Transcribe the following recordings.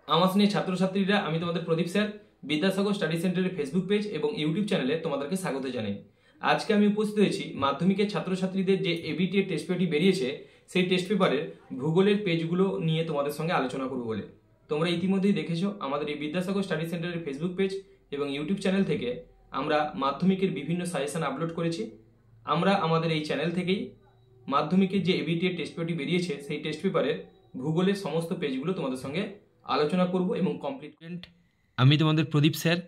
আমার স্নেহ ছাত্রছাত্রীরা, আমি তোমাদের প্রদীপ স্যার বিদ্যাসাগর স্টাডি সেন্টারের ফেসবুক পেজ এবং ইউটিউব চ্যানেলে তোমাদেরকে স্বাগত জানাই। আজকে আমি উপস্থিত হয়েছি মাধ্যমিকের ছাত্রছাত্রীদের যে এবিটি এর টেস্ট পেপারটি বেরিয়েছে সেই টেস্ট পেপারের ভূগোলের পেজগুলো নিয়ে তোমাদের সঙ্গে আলোচনা করব বলে। তোমরা ইতিমধ্যেই দেখেছো আমাদের এই বিদ্যাসাগর স্টাডি সেন্টারের ফেসবুক পেজ এবং ইউটিউব চ্যানেল থেকে আমরা মাধ্যমিকের বিভিন্ন সাজেশন আপলোড করেছি। আমরা আমাদের এই চ্যানেল থেকেই মাধ্যমিকের যে এবিটি এর টেস্ট পেপারটি বেরিয়েছে সেই টেস্ট পেপারের ভূগোলের সমস্ত পেজগুলো তোমাদের সঙ্গে আলোচনা করব এবং কমপ্লিট। আমি তোমাদের প্রদীপ স্যার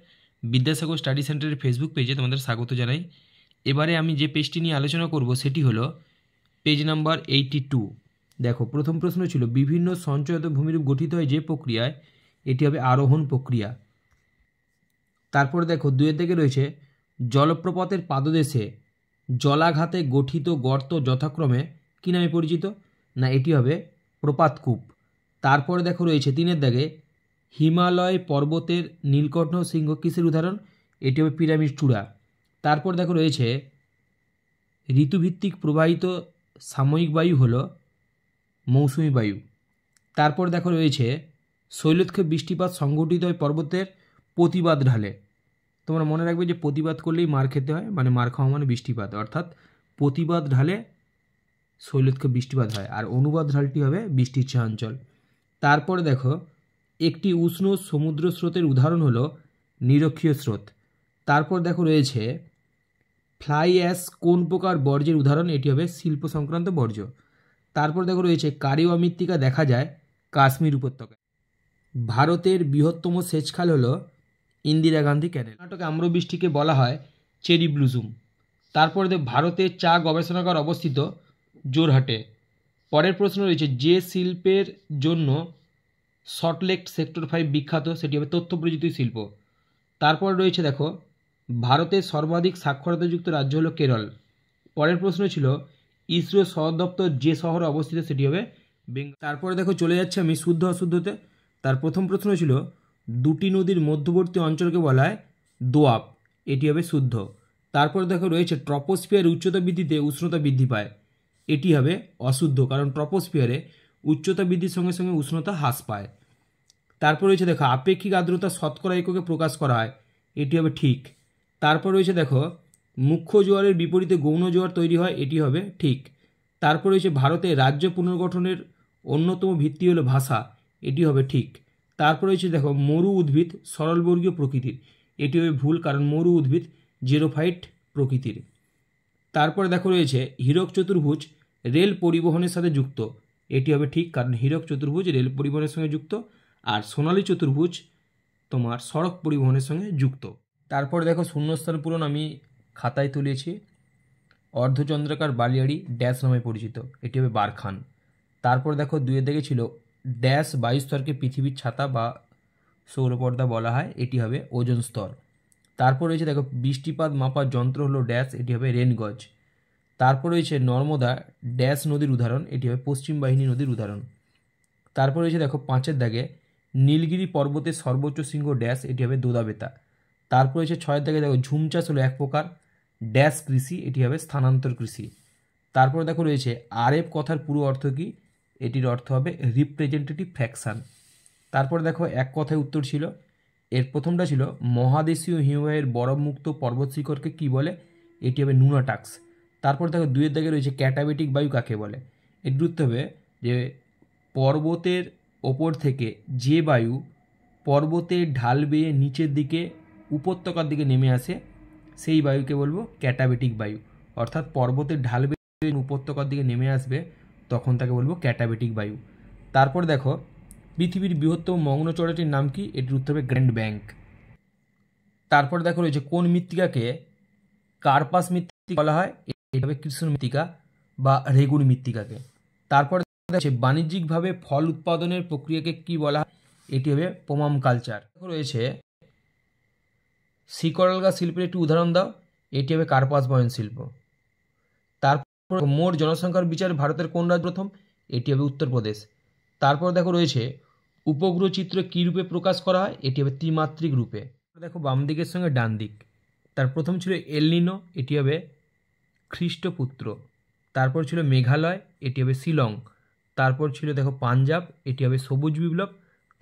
বিদ্যাসাগর স্টাডি সেন্টারের ফেসবুক পেজে তোমাদের স্বাগত জানাই। এবারে আমি যে পেজটি নিয়ে আলোচনা করব সেটি হলো পেজ নাম্বার 82। দেখো, প্রথম প্রশ্ন ছিল বিভিন্ন সঞ্চয়িত ভূমিরূপ গঠিত হয় যে প্রক্রিয়ায়, এটি হবে আরোহণ প্রক্রিয়া। তারপরে দেখো, দুয়ের দিকে রয়েছে জলপ্রপাতের পাদদেশে জলাঘাতে গঠিত গর্ত যথাক্রমে কী নামে পরিচিত, না এটি হবে প্রপাতকূপ। তারপরে দেখো রয়েছে তিনের দাগে হিমালয় পর্বতের নীলকণ্ঠ শৃঙ্গ কিসের উদাহরণ, এটি হবে পিরামিড চূড়া। তারপর দেখো রয়েছে ঋতুভিত্তিক প্রবাহিত সাময়িক বায়ু হলো মৌসুমি বায়ু। তারপর দেখো রয়েছে শৈলক্ষে বৃষ্টিপাত সংঘটিত হয় পর্বতের প্রতিবাদ ঢালে। তোমরা মনে রাখবে যে প্রতিবাদ করলেই মার খেতে হয়, মানে মার খাওয়া মানে বৃষ্টিপাত, অর্থাৎ প্রতিবাদ ঢালে শৈলক্ষে বৃষ্টিপাত হয়, আর অনুবাদ ঢালটি হবে বৃষ্টির ছায়াঞ্চল। তারপরে দেখো একটি উষ্ণ সমুদ্র স্রোতের উদাহরণ হলো নিরক্ষীয় স্রোত। তারপর দেখো রয়েছে ফ্লাই অ্যাশ কোন প্রকার বর্জ্যের উদাহরণ, এটি হবে শিল্প সংক্রান্ত বর্জ্য। তারপর দেখো রয়েছে কারিওয়া মৃত্তিকা দেখা যায় কাশ্মীর উপত্যকায়। ভারতের বৃহত্তম সেচ খাল হলো ইন্দিরা গান্ধী ক্যানেল। কর্ণাটকে আম্রবৃষ্টিকে বলা হয় চেরি ব্লুজুম। তারপরে ভারতের চা গবেষণাগার অবস্থিত জোরহাটে। পরের প্রশ্ন রয়েছে যে শিল্পের জন্য সল্টলেক সেক্টর 5 বিখ্যাত, সেটি হবে তথ্য প্রযুক্তি শিল্প। তারপর রয়েছে দেখো ভারতের সর্বাধিক সাক্ষরতাযুক্ত রাজ্য হলো কেরল। পরের প্রশ্ন ছিল ইসরো সদর দপ্তর যে শহরে অবস্থিত, সেটি হবে বেঙ্গালুরু। তারপরে দেখো চলে যাচ্ছে আমি শুদ্ধ অশুদ্ধতে। তার প্রথম প্রশ্ন ছিল দুটি নদীর মধ্যবর্তী অঞ্চলকে বলা হয় দোআব, এটি হবে শুদ্ধ। তারপর দেখো রয়েছে ট্রপোস্ফিয়ার উচ্চতা বৃদ্ধিতে উষ্ণতা বৃদ্ধি পায়, এটি হবে অশুদ্ধ, কারণ ট্রপোস্ফিয়ারে উচ্চতা বৃদ্ধির সঙ্গে সঙ্গে উষ্ণতা হ্রাস পায়। তারপর রয়েছে দেখো আপেক্ষিক আর্দ্রতা শতকরা এককে প্রকাশ করা হয়, এটি হবে ঠিক। তারপর রয়েছে দেখো মুখ্য জোয়ারের বিপরীতে গৌণ জোয়ার তৈরি হয়, এটি হবে ঠিক। তারপর রয়েছে ভারতে রাজ্য পুনর্গঠনের অন্যতম ভিত্তি হলো ভাষা, এটি হবে ঠিক। তারপর রয়েছে দেখো মরু উদ্ভিদ সরলবর্গীয় প্রকৃতির, এটি হবে ভুল, কারণ মরু উদ্ভিদ জেরোফাইট প্রকৃতির। তারপরে দেখো রয়েছে হীরক চতুর্ভুজ রেল পরিবহনের সাথে যুক্ত, এটি হবে ঠিক, কারণ হীরক চতুর্ভুজ রেল পরিবহনের সঙ্গে যুক্ত, আর সোনালী চতুর্ভুজ তোমার সড়ক পরিবহনের সঙ্গে যুক্ত। তারপর দেখো শূন্যস্থান পূরণ আমি খাতায় তুলেছি। অর্ধচন্দ্রাকার বালিয়াড়ি ড্যাশ নামে পরিচিত, এটি হবে বারখান। তারপর দেখো দুইয়ের দিকে ছিল ড্যাশ বায়ুস্তরকে পৃথিবীর ছাতা বা সৌরপর্দা বলা হয়, এটি হবে ওজোন স্তর। তারপর রয়েছে দেখো বৃষ্টিপাত মাপার যন্ত্র হলো ড্যাশ, এটি হবে রেনগজ। তারপর রয়েছে নর্মদা ড্যাশ নদীর উদাহরণ, এটি হবে পশ্চিম বাহিনী নদীর উদাহরণ। তারপর রয়েছে দেখো পাঁচের দাগে নীলগিরি পর্বতের সর্বোচ্চ শৃঙ্গ ড্যাশ, এটি হবে দোদাবেতা। তারপর রয়েছে ছয়ের দাগে দেখো ঝুম চাষ হলো এক প্রকার ড্যাশ কৃষি, এটি হবে স্থানান্তর কৃষি। তারপর দেখো রয়েছে আরএফ কথার পুরো অর্থ কী, এটির অর্থ হবে রিপ্রেজেন্টেটিভ ফ্র্যাকশান। তারপর দেখো এক কথায় উত্তর ছিল, এর প্রথমটা ছিল মহাদেশীয় হিমবাহের বরফমুক্ত পর্বত শিখরকে কী বলে, এটি হবে নুনাটাক্স। তারপর দেখো দুইয়ের দাগে রয়েছে ক্যাটাবেটিক বায়ু কাকে বলে, এটির উত্তর হবে যে পর্বতের ওপর থেকে যে বায়ু পর্বতের ঢাল বেয়ে নিচের দিকে উপত্যকার দিকে নেমে আসে সেই বায়ুকে বলবো ক্যাটাবেটিক বায়ু, অর্থাৎ পর্বতের ঢাল বেয়ে উপত্যকার দিকে নেমে আসবে তখন তাকে বলবো ক্যাটাবেটিক বায়ু। তারপর দেখো পৃথিবীর বৃহত্তম মগ্ন চড়াটির নাম কি, এটির উত্তর হবে গ্র্যান্ড ব্যাংক। তারপর দেখো রয়েছে কোন মৃত্তিকাকে কার্পাস মৃত্তিকা বলা হয়, এটি হবে কৃষ্ণ মৃত্তিকা বা রেগুন মৃত্তিকাকে। তারপর দেখো বাণিজ্যিকভাবে ফল উৎপাদনের প্রক্রিয়াকে কি বলা হয়, এটি হবে পোমাম কালচার। রয়েছে শিকড়ালগা শিল্পের একটি উদাহরণ দাও, এটি হবে কার্পাস বয়ন শিল্প। তারপর মোট জনসংখ্যার বিচার ভারতের কোন রাজ্য প্রথম, এটি হবে উত্তরপ্রদেশ। তারপর দেখো রয়েছে উপগ্রহ চিত্র কী রূপে প্রকাশ করা হয়, এটি হবে ত্রিমাত্রিক রূপে। দেখো বাম দিকের সঙ্গে ডান দিক। তার প্রথম ছিল এলনিনো, এটি হবে খ্রিস্টপুত্র। তারপর ছিল মেঘালয়, এটি হবে শিলং। তারপর ছিল দেখো পাঞ্জাব, এটি হবে সবুজ বিপ্লব।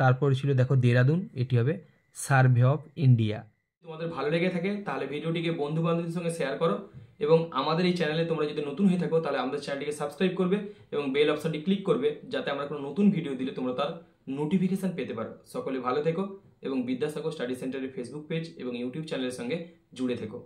তারপর ছিল দেখো দেরাদুন, এটি হবে সার্ভে অফ ইন্ডিয়া। তোমাদের ভালো লেগে থাকে তাহলে ভিডিওটিকে বন্ধু বান্ধবদের সঙ্গে শেয়ার করো, এবং আমাদের এই চ্যানেলে তোমরা যদি নতুন হয়ে থাকো তাহলে আমাদের চ্যানেলটিকে সাবস্ক্রাইব করবে এবং বেল অপশনটি ক্লিক করবে, যাতে আমরা কোনো নতুন ভিডিও দিলে তোমরা তার নোটিফিকেশন পেতে পারো। সকলে ভালো থেকো এবং বিদ্যাসাগর স্টাডি সেন্টারের ফেসবুক পেজ এবং ইউটিউব চ্যানেলের সঙ্গে জুড়ে থেকো।